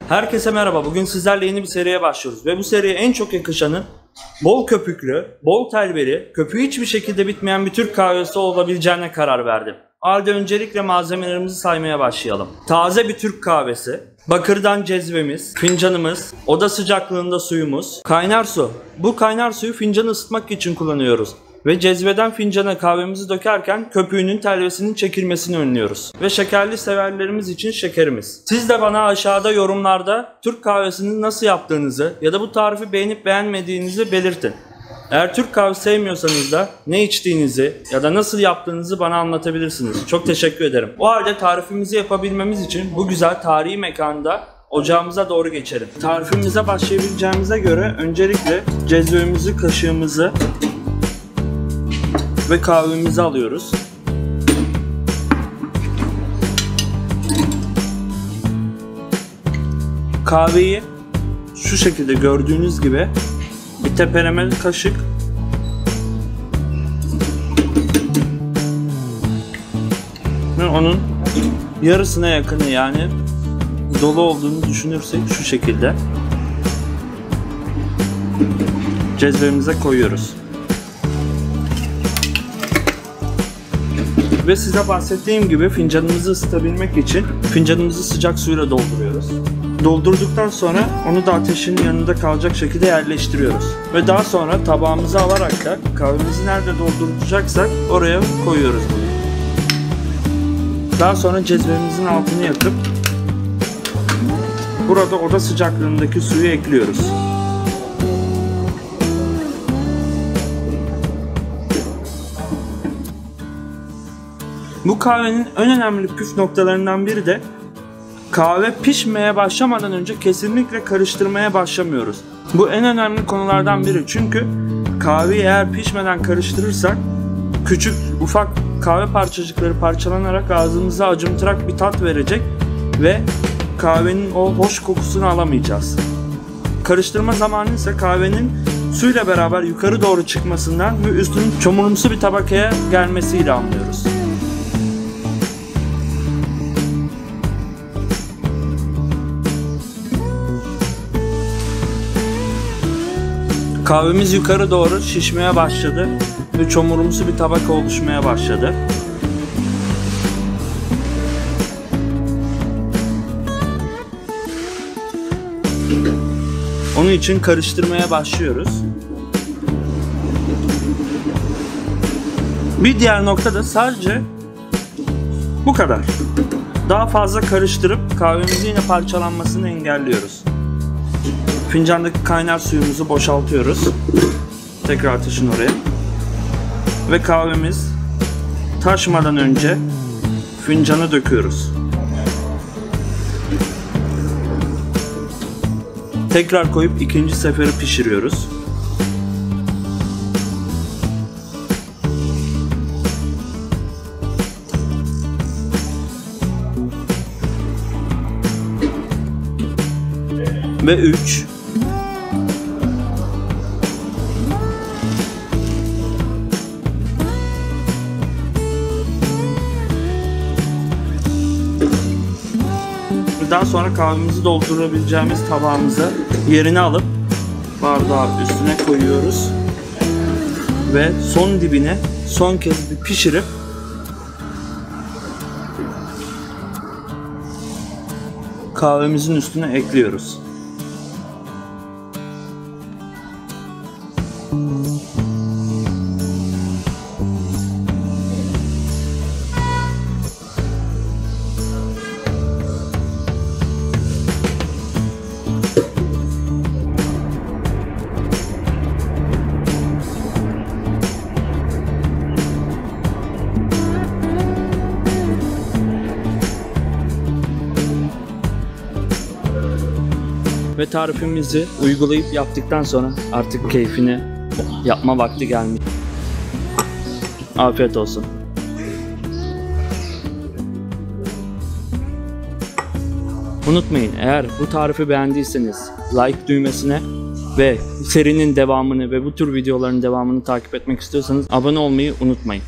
Herkese merhaba. Bugün sizlerle yeni bir seriye başlıyoruz ve bu seriye en çok yakışanın bol köpüklü, bol telveri, köpüğü hiçbir şekilde bitmeyen bir Türk kahvesi olabileceğine karar verdim. O halde öncelikle malzemelerimizi saymaya başlayalım. Taze bir Türk kahvesi, bakırdan cezvemiz, fincanımız, oda sıcaklığında suyumuz, kaynar su. Bu kaynar suyu fincanı ısıtmak için kullanıyoruz. Ve cezveden fincana kahvemizi dökerken köpüğünün telvesinin çekilmesini önlüyoruz. Ve şekerli severlerimiz için şekerimiz. Siz de bana aşağıda yorumlarda Türk kahvesini nasıl yaptığınızı ya da bu tarifi beğenip beğenmediğinizi belirtin. Eğer Türk kahvesi sevmiyorsanız da ne içtiğinizi ya da nasıl yaptığınızı bana anlatabilirsiniz. Çok teşekkür ederim. O halde tarifimizi yapabilmemiz için bu güzel tarihi mekanda ocağımıza doğru geçelim. Tarifimize başlayabileceğimize göre öncelikle cezvemizi, kaşığımızı ve kahvemizi alıyoruz. Kahveyi şu şekilde gördüğünüz gibi bir tepeleme kaşık ve onun yarısına yakını, yani dolu olduğunu düşünürsek şu şekilde cezvemize koyuyoruz. Ve size bahsettiğim gibi fincanımızı ısıtabilmek için fincanımızı sıcak suyla dolduruyoruz. Doldurduktan sonra onu da ateşin yanında kalacak şekilde yerleştiriyoruz. Ve daha sonra tabağımızı alarak da kahvemizi nerede dolduracaksak oraya koyuyoruz bunu. Daha sonra cezvemizin altını yakıp burada oda sıcaklığındaki suyu ekliyoruz. Bu kahvenin en önemli püf noktalarından biri de kahve pişmeye başlamadan önce kesinlikle karıştırmaya başlamıyoruz. Bu en önemli konulardan biri, çünkü kahveyi eğer pişmeden karıştırırsak küçük ufak kahve parçacıkları parçalanarak ağzımıza acımtırak bir tat verecek ve kahvenin o hoş kokusunu alamayacağız. Karıştırma zamanı ise kahvenin suyla beraber yukarı doğru çıkmasından ve üstünün çamurumsu bir tabakaya gelmesiyle anlıyoruz. Kahvemiz yukarı doğru şişmeye başladı ve çamurumsu bir tabaka oluşmaya başladı. Onun için karıştırmaya başlıyoruz. Bir diğer nokta da sadece bu kadar. Daha fazla karıştırıp kahvemizin yine parçalanmasını engelliyoruz. Fincandaki kaynar suyumuzu boşaltıyoruz. Tekrar taşın oraya. Ve kahvemiz taşmadan önce fincana döküyoruz. Tekrar koyup ikinci seferi pişiriyoruz. Ve 3. Daha sonra kahvemizi doldurabileceğimiz tabağımıza yerine alıp bardağı üstüne koyuyoruz ve son dibine son kez bir pişirip kahvemizin üstüne ekliyoruz. Ve tarifimizi uygulayıp yaptıktan sonra artık keyfini yapma vakti gelmiş. Afiyet olsun. Unutmayın, eğer bu tarifi beğendiyseniz like düğmesine ve serinin devamını ve bu tür videoların devamını takip etmek istiyorsanız abone olmayı unutmayın.